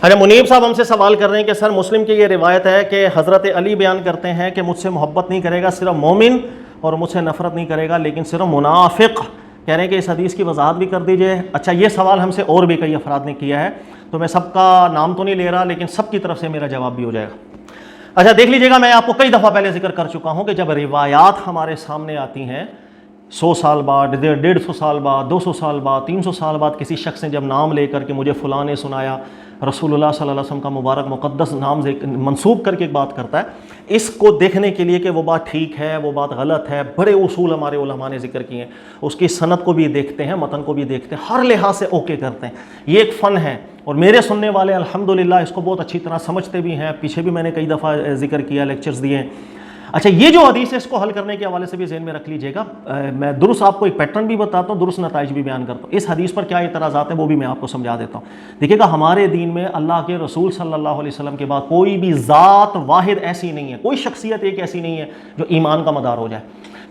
اچھا، منیب صاحب ہم سے سوال کر رہے ہیں کہ سر مسلم کی یہ روایت ہے کہ حضرت علی بیان کرتے ہیں کہ مجھ سے محبت نہیں کرے گا صرف مومن اور مجھ سے نفرت نہیں کرے گا لیکن صرف منافق، کہہ رہے ہیں کہ اس حدیث کی وضاحت بھی کر دیجئے۔ اچھا، یہ سوال ہم سے اور بھی کئی افراد نے کیا ہے، تو میں سب کا نام تو نہیں لے رہا لیکن سب کی طرف سے میرا جواب بھی ہو جائے گا۔ اچھا دیکھ لیجئے گا، میں آپ کو کئی دفعہ پہلے ذکر کر چکا ہوں کہ جب روایات ہمارے سامنے آتی ہیں 100 سال بعد، 150 سال بعد، 200 سال بعد، 300 سال بعد، کسی شخص نے جب نام لے کر کے مجھے فلاں نے سنایا، رسول اللہ صلی اللہ علیہ وسلم کا مبارک مقدس نام منسوب کر کے ایک بات کرتا ہے، اس کو دیکھنے کے لیے کہ وہ بات ٹھیک ہے، وہ بات غلط ہے، بڑے اصول ہمارے علماء نے ذکر کیے ہیں، اس کی سند کو بھی دیکھتے ہیں، متن کو بھی دیکھتے ہیں، ہر لحاظ سے اوکے کرتے ہیں۔ یہ ایک فن ہے اور میرے سننے والے الحمدللہ اس کو بہت اچھی طرح سمجھتے بھی ہیں، پیچھے بھی میں نے کئی دفعہ ذکر کیا، لیکچرز دیے ہیں۔ اچھا، یہ جو حدیث ہے اس کو حل کرنے کے حوالے سے بھی ذہن میں رکھ لیجئے گا، میں درست آپ کو ایک پیٹرن بھی بتاتا ہوں، درست نتائج بھی بیان کرتا ہوں۔ اس حدیث پر کیا اعتراضات ہیں وہ بھی میں آپ کو سمجھا دیتا ہوں۔ دیکھیے گا، ہمارے دین میں اللہ کے رسول صلی اللہ علیہ وسلم کے بعد کوئی بھی ذات واحد ایسی نہیں ہے، کوئی شخصیت ایک ایسی نہیں ہے جو ایمان کا مدار ہو جائے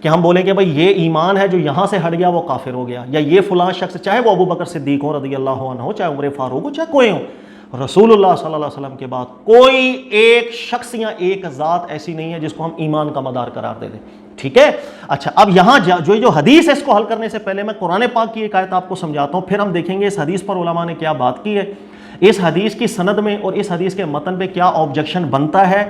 کہ ہم بولیں کہ بھائی یہ ایمان ہے، جو یہاں سے ہٹ گیا وہ کافر ہو گیا، یا یہ فلاں شخص، چاہے وہ ابو بکر صدیق ہو رضی اللہ عنہ ہو، چاہے عمر فاروق ہو، چاہے کوئی ہو، رسول اللہ صلی اللہ علیہ وسلم کے بعد کوئی ایک شخص یا ایک ذات ایسی نہیں ہے جس کو ہم ایمان کا مدار قرار دے دیں، ٹھیک ہے۔ اچھا، اب یہاں جو حدیث ہے اس کو حل کرنے سے پہلے میں قرآن پاک کی ایک آیت آپ کو سمجھاتا ہوں، پھر ہم دیکھیں گے اس حدیث پر علماء نے کیا بات کی ہے، اس حدیث کی سند میں اور اس حدیث کے متن پہ کیا آبجیکشن بنتا ہے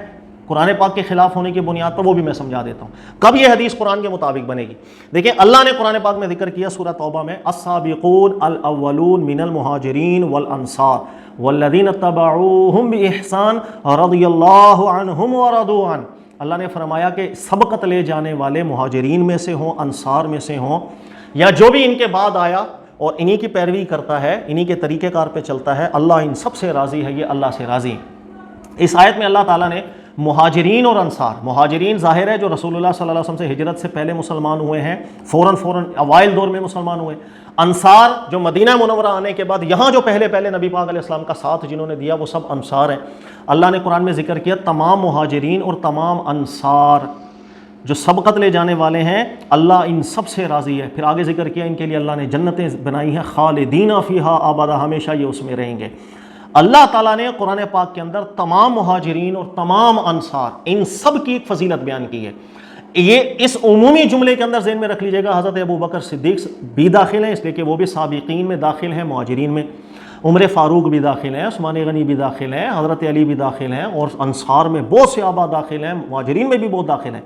قرآن پاک کے خلاف ہونے کی بنیاد پر، وہ بھی میں سمجھا دیتا ہوں کب یہ حدیث قرآن کے مطابق بنے گی۔ دیکھیں، اللہ نے قرآن پاک میں ذکر کیا سورہ توبہ میں، السابقون الاولون من المہاجرین والانصار والذین اتبعوہم باحسان رضی اللہ عنہم ورضوا عنہ۔ اللہ نے فرمایا کہ سبقت لے جانے والے مہاجرین میں سے ہوں، انصار میں سے ہوں، یا جو بھی ان کے بعد آیا اور انہی کی پیروی کرتا ہے، انہی کے طریقہ کار پہ چلتا ہے، اللہ ان سب سے راضی ہے، یہ اللہ سے راضی ہے۔ اس آیت میں اللہ تعالیٰ نے مہاجرین اور انصار، مہاجرین ظاہر ہے جو رسول اللہ صلی اللہ علیہ وسلم سے ہجرت سے پہلے مسلمان ہوئے ہیں، فوراً اوائل دور میں مسلمان ہوئے، انصار جو مدینہ منورہ آنے کے بعد یہاں جو پہلے نبی پاک علیہ السلام کا ساتھ جنہوں نے دیا، وہ سب انصار ہیں۔ اللہ نے قرآن میں ذکر کیا تمام مہاجرین اور تمام انصار جو سبقت لے جانے والے ہیں، اللہ ان سب سے راضی ہے۔ پھر آگے ذکر کیا ان کے لیے اللہ نے جنتیں بنائی ہیں، خالدین فیہا ابدا، ہمیشہ یہ اس میں رہیں گے۔ اللہ تعالیٰ نے قرآن پاک کے اندر تمام مہاجرین اور تمام انصار ان سب کی ایک فضیلت بیان کی ہے۔ یہ اس عمومی جملے کے اندر ذہن میں رکھ لیجئے گا، حضرت ابو بکر صدیق بھی داخل ہیں اس لیے کہ وہ بھی سابقین میں داخل ہیں، مہاجرین میں، عمر فاروق بھی داخل ہیں، عثمان غنی بھی داخل ہیں، حضرت علی بھی داخل ہیں، اور انصار میں بہت سے صحابہ داخل ہیں، مہاجرین میں بھی بہت داخل ہیں۔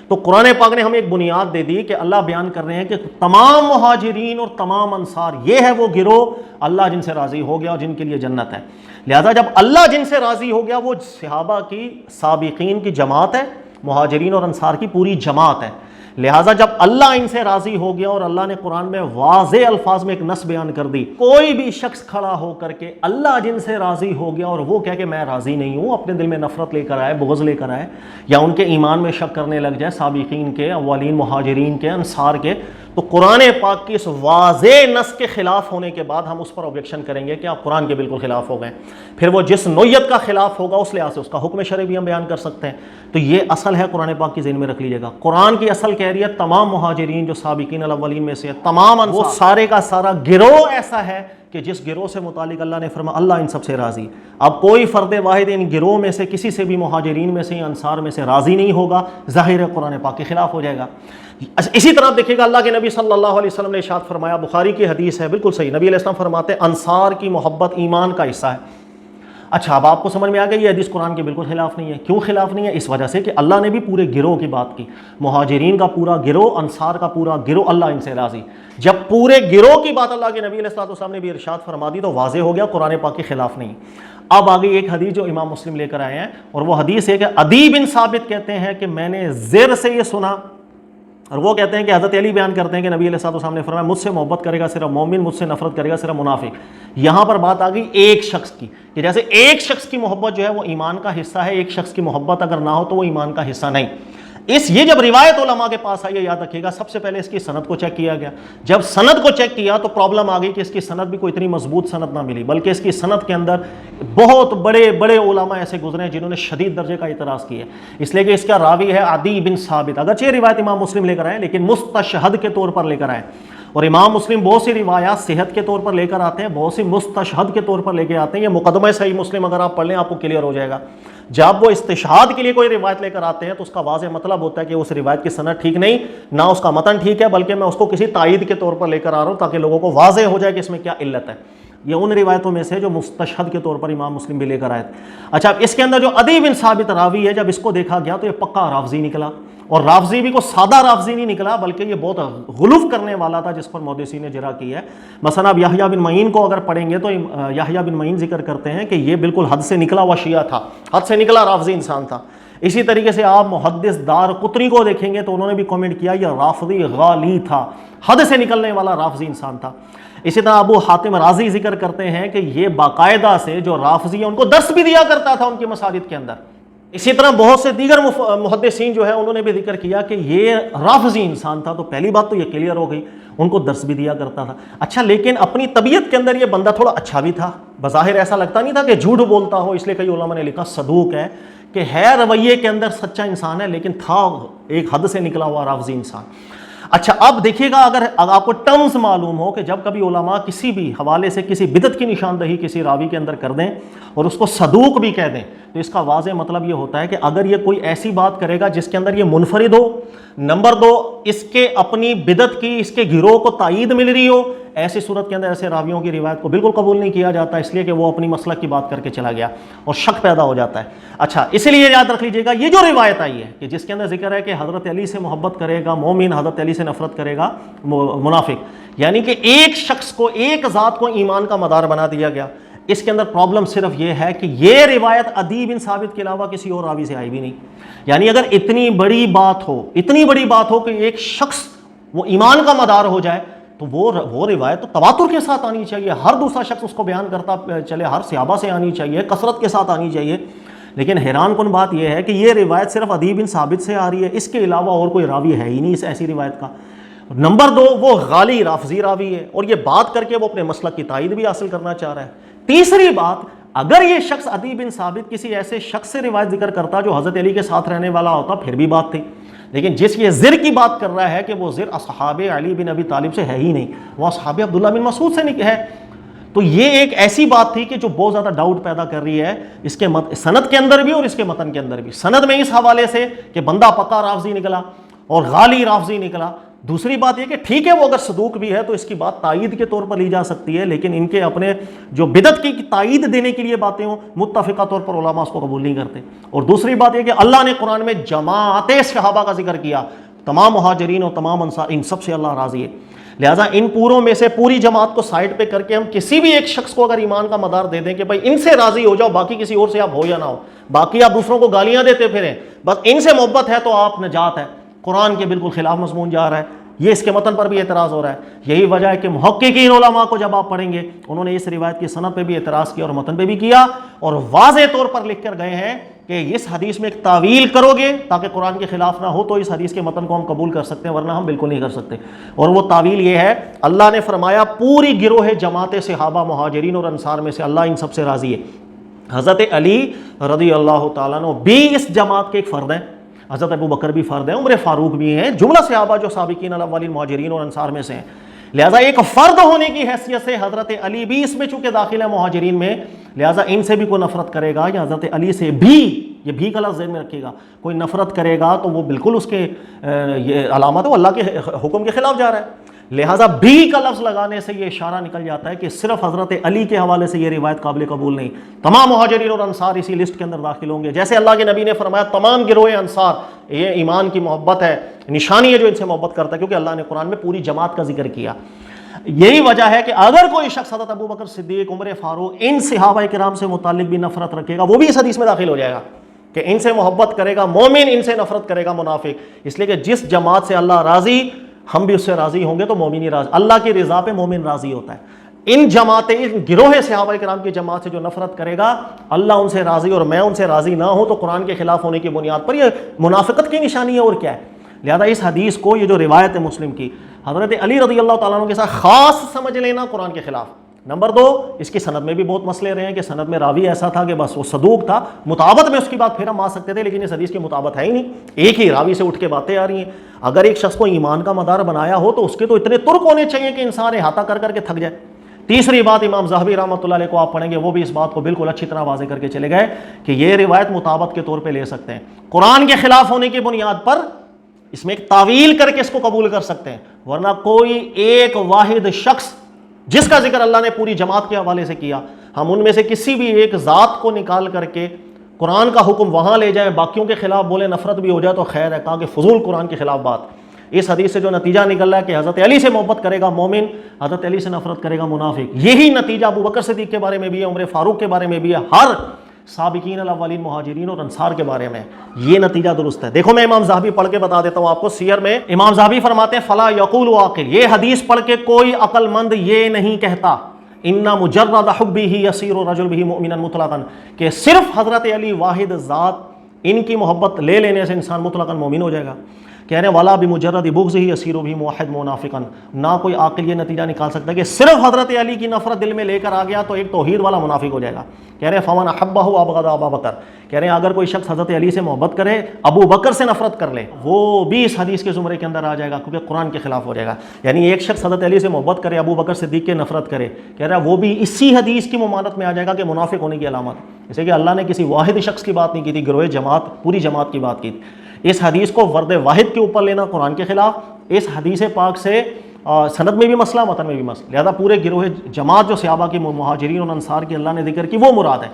تو قرآن پاک نے ہمیں ایک بنیاد دے دی کہ اللہ بیان کر رہے ہیں کہ تمام مہاجرین اور تمام انصار یہ ہے وہ گروہ اللہ جن سے راضی ہو گیا اور جن کے لیے جنت ہے۔ لہذا جب اللہ جن سے راضی ہو گیا، وہ صحابہ کی، سابقین کی جماعت ہے، مہاجرین اور انصار کی پوری جماعت ہے۔ لہٰذا جب اللہ ان سے راضی ہو گیا اور اللہ نے قرآن میں واضح الفاظ میں ایک نص بیان کر دی، کوئی بھی شخص کھڑا ہو کر کے اللہ جن سے راضی ہو گیا اور وہ کہہ کہ میں راضی نہیں ہوں، اپنے دل میں نفرت لے کر آئے، بغض لے کر آئے، یا ان کے ایمان میں شک کرنے لگ جائے، سابقین کے، اولین مہاجرین کے، انصار کے، تو قرآن پاک کی اس واضح نص کے خلاف ہونے کے بعد ہم اس پر آبجیکشن کریں گے کہ آپ قرآن کے بالکل خلاف ہو گئے۔ پھر وہ جس نوعیت کا خلاف ہوگا اس لحاظ سے اس کا حکم شرعی بھی ہم بیان کر سکتے ہیں۔ تو یہ اصل ہے قرآن پاک کی ذہن میں رکھ لیجیے گا۔ قرآن کی اصل کہہ رہی ہے تمام مہاجرین جو سابقین الاولین میں سے تمام وہ سارے کا سارا گروہ ایسا ہے کہ جس گروہ سے متعلق اللہ نے فرمایا اللہ ان سب سے راضی۔ اب کوئی فرد واحد ان گروہ میں سے کسی سے بھی، مہاجرین میں سے، انصار میں سے راضی نہیں ہوگا، ظاہر ہے قرآن پاک کے خلاف ہو جائے گا۔ اسی طرح دیکھیے گا، اللہ کے نبی صلی اللہ علیہ وسلم نے ارشاد فرمایا، بخاری کی حدیث ہے، بالکل صحیح، نبی علیہ السلام فرماتے ہیں انصار کی محبت ایمان کا حصہ ہے۔ اچھا، اب آپ کو سمجھ میں آ گئی یہ حدیث قرآن کے بالکل خلاف نہیں ہے۔ کیوں خلاف نہیں ہے؟ اس وجہ سے کہ اللہ نے بھی پورے گروہ کی بات کی، مہاجرین کا پورا گروہ، انصار کا پورا گروہ، اللہ ان سے راضی۔ جب پورے گروہ کی بات اللہ کے نبی علیہ السلام نے بھی ارشاد فرما دی تو واضح ہو گیا قرآن پاک کے خلاف نہیں۔ اب آگے ایک حدیث جو امام مسلم لے کر آئے ہیں، اور وہ حدیث ہے کہ عدی بن ثابت کہتے ہیں کہ میں نے زر سے یہ سنا، اور وہ کہتے ہیں کہ حضرت علی بیان کرتے ہیں کہ نبی علیہ السلام نے فرمایا مجھ سے محبت کرے گا صرف مومن، مجھ سے نفرت کرے گا صرف منافق۔ یہاں پر بات آ گئی ایک شخص کی، کہ جیسے ایک شخص کی محبت جو ہے وہ ایمان کا حصہ ہے، ایک شخص کی محبت اگر نہ ہو تو وہ ایمان کا حصہ نہیں۔ یہ جب روایت علماء کے پاس آئی ہے، یاد رکھیے گا، سب سے پہلے اس کی سند کو چیک کیا گیا۔ جب سند کو چیک کیا تو پرابلم آ گئی کہ اس کی سند بھی کوئی اتنی مضبوط سند نہ ملی، بلکہ اس کی سند کے اندر بہت بڑے بڑے علماء ایسے گزرے ہیں جنہوں نے شدید درجے کا اعتراض کیا، اس لیے کہ اس کا راوی ہے عدی بن ثابت، اگرچہ روایت امام مسلم لے کر آئے لیکن مستشہد کے طور پر لے کر آئے۔ اور امام مسلم بہت سی روایات صحت کے طور پر لے کر آتے ہیں، بہت سی مستشہد کے طور پر لے کے آتے ہیں. یہ مقدمہ صحیح مسلم اگر آپ پڑھ لیں آپ کو کلیئر ہو جائے گا. جب وہ استشہاد کے لیے کوئی روایت لے کر آتے ہیں تو اس کا واضح مطلب ہوتا ہے کہ اس روایت کی سند ٹھیک نہیں، نہ اس کا متن ٹھیک ہے، بلکہ میں اس کو کسی تائید کے طور پر لے کر آ رہا ہوں تاکہ لوگوں کو واضح ہو جائے کہ اس میں کیا علت ہے. یہ ان روایتوں میں سے جو مستشہد کے طور پر امام مسلم بھی لے کر آئے تھے. اچھا، اس کے اندر جو عدی بن ثابت راوی ہے، جب اس کو دیکھا گیا تو یہ پکا رافضی نکلا، اور رافضی بھی کوئی سادہ رافضی نہیں نکلا بلکہ یہ بہت غلوف کرنے والا تھا جس پر محدثین نے جرح کی ہے. مثلا آپ یحییٰ بن معین کو اگر پڑھیں گے تو یحییٰ بن معین ذکر کرتے ہیں کہ یہ بالکل حد سے نکلا ہوا شیعہ تھا، حد سے نکلا رافضی انسان تھا. اسی طریقے سے آپ محدث دار قطنی کو دیکھیں گے تو انہوں نے بھی کامنٹ کیا یہ رافضی غالی تھا، حد سے نکلنے والا رافضی انسان تھا. اسی طرح ابو حاتم رازی ذکر کرتے ہیں کہ یہ باقاعدہ سے جو رافضی ہیں ان کو درس بھی دیا کرتا تھا ان کی مساجد کے اندر. اسی طرح بہت سے دیگر محدثین جو ہے انہوں نے بھی ذکر کیا کہ یہ رافضی انسان تھا. تو پہلی بات تو یہ کلیئر ہو گئی، ان کو درس بھی دیا کرتا تھا. اچھا، لیکن اپنی طبیعت کے اندر یہ بندہ تھوڑا اچھا بھی تھا، بظاہر ایسا لگتا نہیں تھا کہ جھوٹ بولتا ہو، اس لیے کئی علماء نے لکھا صدوق ہے کہ ہے رویے کے اندر سچا انسان ہے لیکن تھا ایک حد سے نکلا ہوا رافضی انسان. اچھا، اب دیکھیے گا اگر آپ کو ٹرمز معلوم ہو کہ جب کبھی علماء کسی بھی حوالے سے کسی بدعت کی نشاندہی کسی راوی کے اندر کر دیں اور اس کو صدوق بھی کہہ دیں تو اس کا واضح مطلب یہ ہوتا ہے کہ اگر یہ کوئی ایسی بات کرے گا جس کے اندر یہ منفرد ہو، نمبر دو اس کے اپنی بدعت کی اس کے گروہ کو تائید مل رہی ہو، ایسی صورت کے اندر ایسے راویوں کی روایت کو بالکل قبول نہیں کیا جاتا، اس لیے کہ وہ اپنی مسلک کی بات کر کے چلا گیا اور شک پیدا ہو جاتا ہے. اچھا، اس لیے یاد رکھ لیجیے گا یہ جو روایت آئی ہے کہ جس کے اندر ذکر ہے کہ حضرت علی سے محبت کرے گا مومن، حضرت علی سے نفرت کرے گا منافق، یعنی کہ ایک شخص کو ایک ذات کو ایمان کا مدار بنا دیا گیا. اس کے اندر پرابلم صرف یہ ہے کہ یہ روایت عدی بن ثابت کے علاوہ کسی اور راوی سے آئی بھی نہیں. یعنی اگر اتنی بڑی بات ہو کہ ایک شخص وہ ایمان کا مدار ہو جائے تو وہ روایت تو تواتر کے ساتھ آنی چاہیے، ہر دوسرا شخص اس کو بیان کرتا چلے، ہر صحابہ سے آنی چاہیے، کثرت کے ساتھ آنی چاہیے. لیکن حیران کن بات یہ ہے کہ یہ روایت صرف عدی بن ثابت سے آ رہی ہے، اس کے علاوہ اور کوئی راوی ہے ہی نہیں اس ایسی روایت کا. نمبر دو وہ غالی رافضی راوی ہے اور یہ بات کر کے وہ اپنے مسلک کی تائید بھی حاصل کرنا چاہ رہا ہے. تیسری بات، اگر یہ شخص عدی بن ثابت کسی ایسے شخص سے روایت ذکر کرتا جو حضرت علی کے ساتھ رہنے والا ہوتا پھر بھی بات تھی، لیکن جس یہ زر کی بات کر رہا ہے کہ وہ زر اصحاب علی بن ابی طالب سے ہے ہی نہیں، وہ اصحاب عبداللہ بن مسعود سے ہے. تو یہ ایک ایسی بات تھی کہ جو بہت زیادہ ڈاؤٹ پیدا کر رہی ہے اس کے سند کے اندر بھی اور اس کے متن کے اندر بھی. سند میں اس حوالے سے کہ بندہ پکا رافضی نکلا اور غالی رافضی نکلا. دوسری بات یہ کہ ٹھیک ہے وہ اگر صدوق بھی ہے تو اس کی بات تائید کے طور پر لی جا سکتی ہے، لیکن ان کے اپنے جو بدعت کی تائید دینے کے لیے باتیں ہوں متفقہ طور پر علماء اس کو قبول نہیں کرتے. اور دوسری بات یہ کہ اللہ نے قرآن میں جماعت صحابہ کا ذکر کیا، تمام مہاجرین اور تمام انصار، ان سب سے اللہ راضی ہے. لہٰذا ان پوروں میں سے پوری جماعت کو سائڈ پہ کر کے ہم کسی بھی ایک شخص کو اگر ایمان کا مدار دے دیں کہ بھائی ان سے راضی ہو جاؤ، باقی کسی اور سے آپ ہو یا نہ ہو، باقی آپ دوسروں کو گالیاں دیتے پھریں، بس ان سے محبت ہے تو آپ نجات ہے، قرآن کے بالکل خلاف مضمون جا رہا ہے. یہ اس کے متن پر بھی اعتراض ہو رہا ہے. یہی وجہ ہے کہ محققین علماء کو جب آپ پڑھیں گے انہوں نے اس روایت کی سند پہ بھی اعتراض کیا اور متن پہ بھی کیا، اور واضح طور پر لکھ کر گئے ہیں کہ اس حدیث میں ایک تعویل کرو گے تاکہ قرآن کے خلاف نہ ہو تو اس حدیث کے متن کو ہم قبول کر سکتے ہیں، ورنہ ہم بالکل نہیں کر سکتے. اور وہ تعویل یہ ہے، اللہ نے فرمایا پوری گروہ جماعت صحابہ مہاجرین اور انصار میں سے اللہ ان سب سے راضی ہے. حضرت علی رضی اللہ تعالیٰ عنہ بھی اس جماعت کے ایک فرد ہیں، حضرت ابو بکر بھی فرد ہیں، عمر فاروق بھی ہیں، جملہ صحابہ جو سابقین الاولین مہاجرین اور انصار میں سے ہیں. لہٰذا ایک فرد ہونے کی حیثیت سے حضرت علی بھی اس میں چونکہ داخل ہے مہاجرین میں، لہٰذا ان سے بھی کوئی نفرت کرے گا یا حضرت علی سے بھی، یہ بھی کا لفظ ذہن میں رکھیے گا، کوئی نفرت کرے گا تو وہ بالکل اس کے یہ علامت ہے وہ اللہ کے حکم کے خلاف جا رہا ہے. لہٰذا بھی کا لفظ لگانے سے یہ اشارہ نکل جاتا ہے کہ صرف حضرت علی کے حوالے سے یہ روایت قابل قبول نہیں، تمام مہاجرین اور انصار اسی لسٹ کے اندر داخل ہوں گے. جیسے اللہ کے نبی نے فرمایا تمام گروہ انصار، یہ ایمان کی محبت ہے، نشانی ہے جو ان سے محبت کرتا ہے، کیونکہ اللہ نے قرآن میں پوری جماعت کا ذکر کیا. یہی وجہ ہے کہ اگر کوئی شخص حضرت ابو بکر صدیق، عمر فاروق، ان صحابہ کرام سے متعلق بھی نفرت رکھے گا وہ بھی اس حدیث میں داخل ہو جائے گا کہ ان سے محبت کرے گا مومن، ان سے نفرت کرے گا منافق. اس لیے کہ جس جماعت سے اللہ راضی ہم بھی اس سے راضی ہوں گے تو مومن ہی راضی، اللہ کی رضا پہ مومن راضی ہوتا ہے. ان جماعتیں، ان گروہ صحابہ کرام کی جماعت سے جو نفرت کرے گا اللہ ان سے راضی اور میں ان سے راضی نہ ہوں تو قرآن کے خلاف ہونے کی بنیاد پر یہ منافقت کی نشانی ہے اور کیا ہے. لہذا اس حدیث کو، یہ جو روایت ہے مسلم کی، حضرت علی رضی اللہ تعالیٰ عنہ کے ساتھ خاص سمجھ لینا قرآن کے خلاف. نمبر 2 اس کی سند میں بھی بہت مسئلے رہے ہیں کہ سند میں راوی ایسا تھا کہ بس وہ صدوق تھا، مطابت میں اس کی بات پھیرا مار سکتے تھے، لیکن اس حدیث کی مطابت ہے ہی نہیں، ایک ہی راوی سے اٹھ کے باتیں آ رہی ہیں۔ اگر ایک شخص کو ایمان کا مدار بنایا ہو تو اس کے تو اتنے ترک ہونے چاہیے کہ انسان احاطہ کر کر کے تھک جائے۔ تیسری بات امام ذہبی رحمۃ اللہ علیہ کو آپ پڑھیں گے، وہ بھی اس بات کو بالکل اچھی طرح واضح کر کے چلے گئے کہ یہ روایت مطابت کے طور پہ لے سکتے ہیں، قرآن کے خلاف ہونے کی بنیاد پر اس میں ایک تعویل کر کے اس کو قبول کر سکتے ہیں، ورنہ کوئی ایک واحد شخص جس کا ذکر اللہ نے پوری جماعت کے حوالے سے کیا، ہم ان میں سے کسی بھی ایک ذات کو نکال کر کے قرآن کا حکم وہاں لے جائیں، باقیوں کے خلاف بولے، نفرت بھی ہو جائے تو خیر ہے، کہا کہ فضول قرآن کے خلاف بات۔ اس حدیث سے جو نتیجہ نکل رہا ہے کہ حضرت علی سے محبت کرے گا مومن، حضرت علی سے نفرت کرے گا منافق، یہی نتیجہ ابو بکر صدیق کے بارے میں بھی ہے، عمر فاروق کے بارے میں بھی ہے، ہر سابقین الاولین مہاجرین اور انصار کے بارے میں یہ نتیجہ درست ہے۔ دیکھو میں امام ذہبی پڑھ کے بتا دیتا ہوں آپ کو، سیر میں امام ذہبی فرماتے ہیں فلا یقول عاقل، یہ حدیث پڑھ کے کوئی عقل مند یہ نہیں کہتا ان مجرد حبہ یصیر الرجل بہ مؤمنا مطلقا، کہ صرف حضرت علی واحد ذات ان کی محبت لے لینے سے انسان مطلقاً مومن ہو جائے گا۔ کہہ رہے ہیں ولا بمجرد بغضہ یصیر بہ موحد منافقا، نہ کوئی عاقل یہ نتیجہ نکال سکتا ہے کہ صرف حضرت علی کی نفرت دل میں لے کر آ گیا تو ایک توحید والا منافق ہو جائے گا۔ کہہ رہے ہیں فمن احبہ ابغض ابا بکر، کہہ رہے ہیں اگر کوئی شخص حضرت علی سے محبت کرے ابو بکر سے نفرت کر لے وہ بھی اس حدیث کے زمرے کے اندر آ جائے گا، کیونکہ قرآن کے خلاف ہو جائے گا۔ یعنی ایک شخص حضرت علی سے محبت کرے، ابو بکر صدیق کے نفرت کرے، کہہ رہا ہے وہ بھی اسی حدیث کی ممانعت میں آ جائے گا کہ منافق ہونے کی علامت، جیسے کہ اللہ نے کسی واحد شخص کی بات نہیں کی تھی، گروہ جماعت پوری جماعت کی بات کی تھی۔ اس حدیث کو ورد واحد کے اوپر لینا قرآن کے خلاف، اس حدیث پاک سے سند میں بھی مسئلہ، متن میں بھی مسئلہ، لہذا پورے گروہ جماعت جو صحابہ کی مہاجرین اور انصار کی اللہ نے ذکر کی وہ مراد ہے۔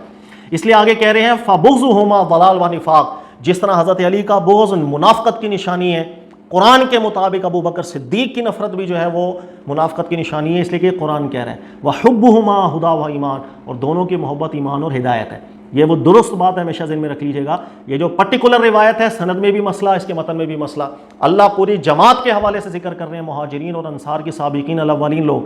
اس لیے آگے کہہ رہے ہیں فبغضہما ضلال و نفاق، جس طرح حضرت علی کا بغض منافقت کی نشانی ہے، قرآن کے مطابق ابو بکر صدیق کی نفرت بھی جو ہے وہ منافقت کی نشانی ہے، اس لیے کہ قرآن کہہ رہا ہے وحبہما ہدی و ایمان، اور دونوں کی محبت ایمان اور ہدایت ہے۔ یہ وہ درست بات ہے، ہمیشہ ذہن میں رکھ لیجیے گا۔ یہ جو پرٹیکولر روایت ہے، سند میں بھی مسئلہ، اس کے متن میں بھی مسئلہ، اللہ پوری جماعت کے حوالے سے ذکر کر رہے ہیں، مہاجرین اور انصار کی سابقین الاولین لوگ،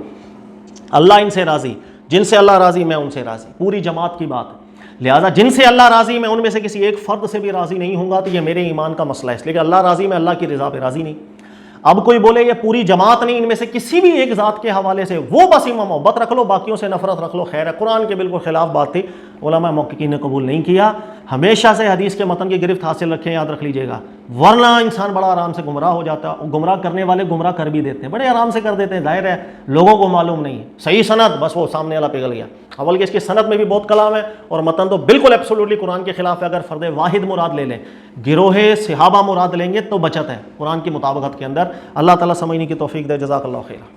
اللہ ان سے راضی، جن سے اللہ راضی میں ان سے راضی، پوری جماعت کی بات ہے۔ لہٰذا جن سے اللہ راضی میں ان میں سے کسی ایک فرد سے بھی راضی نہیں ہوں گا تو یہ میرے ایمان کا مسئلہ ہے، اس لیے کہ اللہ راضی میں اللہ کی رضا پہ راضی نہیں۔ اب کوئی بولے یہ پوری جماعت نہیں، ان میں سے کسی بھی ایک ذات کے حوالے سے وہ بس ایمان محبت رکھ لو، باقیوں سے نفرت رکھ لو، خیر ہے، قرآن کے بالکل خلاف بات تھی، علماء محققین نے قبول نہیں کیا۔ ہمیشہ سے حدیث کے متن کی گرفت حاصل رکھیں، یاد رکھ لیجئے گا، ورنہ انسان بڑا آرام سے گمراہ ہو جاتا ہے، گمراہ کرنے والے گمراہ کر بھی دیتے ہیں، بڑے آرام سے کر دیتے ہیں، ظاہر ہے لوگوں کو معلوم نہیں ہے صحیح سند، بس وہ سامنے والا پگھل گیا۔ اول کہ اس کی سند میں بھی بہت کلام ہے اور متن تو بالکل ایبسولوٹلی قرآن کے خلاف ہے۔ اگر فرد واحد مراد لے لیں، گروہ صحابہ مراد لیں گے تو بچت ہے قرآن کی مطابقت کے اندر۔ اللہ تعالیٰ سمجھنے کی توفیق دے، جزاک اللہ خیر۔